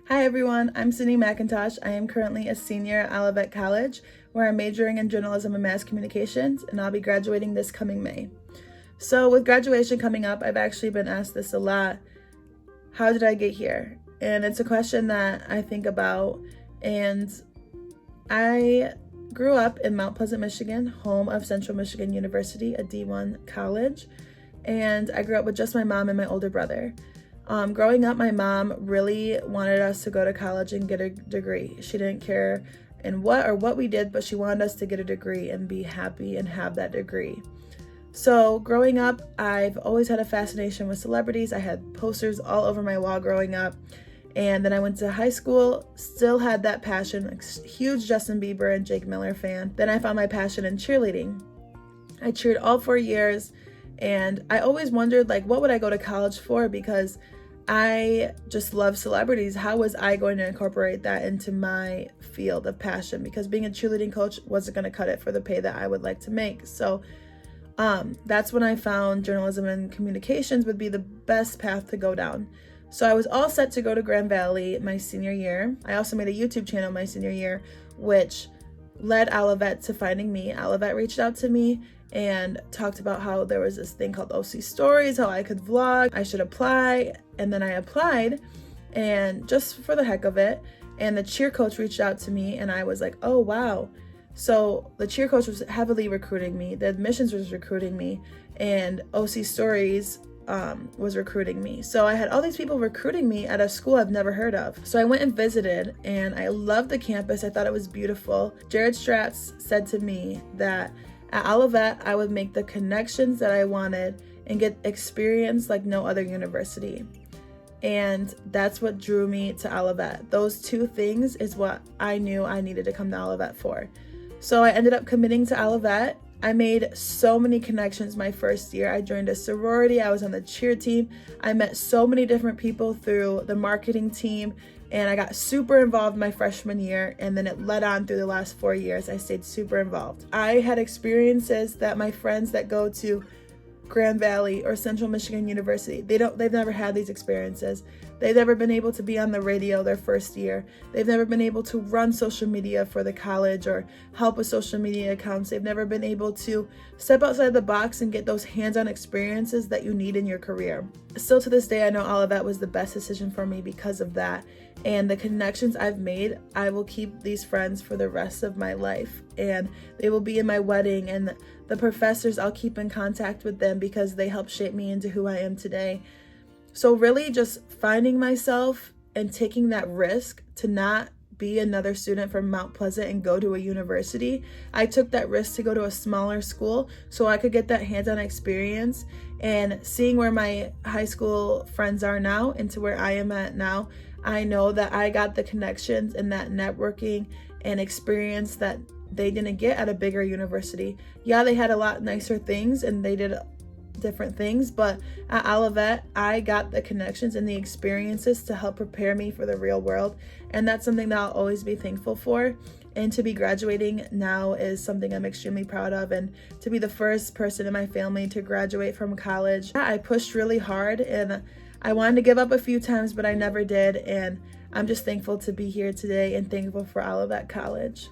Hi everyone, I'm Sydney McIntosh. I am currently a senior at Olivet College, where I'm majoring in journalism and mass communications, and I'll be graduating this coming May. So with graduation coming up, I've actually been asked this a lot. How did I get here? And it's a question that I think about, and I grew up in Mount Pleasant, Michigan, home of Central Michigan University, a D1 college, and I grew up with just my mom and my older brother. Growing up, my mom really wanted us to go to college and get a degree. She didn't care in what we did, but she wanted us to get a degree and be happy and have that degree. So growing up, I've always had a fascination with celebrities. I had posters all over my wall growing up. And then I went to high school, still had that passion, huge Justin Bieber and Jake Miller fan. Then I found my passion in cheerleading. I cheered all 4 years, and I always wondered, what would I go to college for? Because I just love celebrities. How was I going to incorporate that into my field of passion? Because being a cheerleading coach wasn't going to cut it for the pay that I would like to make. So that's when I found journalism and communications would be the best path to go down. So I was all set to go to Grand Valley my senior year. I also made a YouTube channel my senior year, which led Olivet to finding me. Olivet reached out to me and talked about how there was this thing called OC Stories, how I could vlog, I should apply. And then I applied, and just for the heck of it, and the cheer coach reached out to me, and I was like, oh wow. So the cheer coach was heavily recruiting me, the admissions was recruiting me, and OC Stories was recruiting me. So I had all these people recruiting me at a school I've never heard of. So I went and visited, and I loved the campus. I thought it was beautiful. Jared Stratz said to me that at Olivet, I would make the connections that I wanted and get experience like no other university. And that's what drew me to Olivet. Those two things is what I knew I needed to come to Olivet for. So I ended up committing to Olivet. I made so many connections my first year. I joined a sorority. I was on the cheer team. I met so many different people through the marketing team, and I got super involved my freshman year, and then it led on through the last 4 years. I stayed super involved. I had experiences that my friends that go to Grand Valley or Central Michigan University, they've never had these experiences. They've never been able to be on the radio their first year. They've never been able to run social media for the college or help with social media accounts. They've never been able to step outside the box and get those hands-on experiences that you need in your career. Still to this day, I know Olivet was the best decision for me because of that. And the connections I've made, I will keep these friends for the rest of my life. And they will be in my wedding, and the professors, I'll keep in contact with them because they helped shape me into who I am today. So really just finding myself and taking that risk to not be another student from Mount Pleasant and go to a university. I took that risk to go to a smaller school so I could get that hands-on experience, and seeing where my high school friends are now and to where I am at now, I know that I got the connections and that networking and experience that they didn't get at a bigger university. Yeah, they had a lot nicer things and they did different things, but at Olivet, I got the connections and the experiences to help prepare me for the real world. And that's something that I'll always be thankful for. And to be graduating now is something I'm extremely proud of. And to be the first person in my family to graduate from college, I pushed really hard, and I wanted to give up a few times, but I never did. And I'm just thankful to be here today and thankful for Olivet College.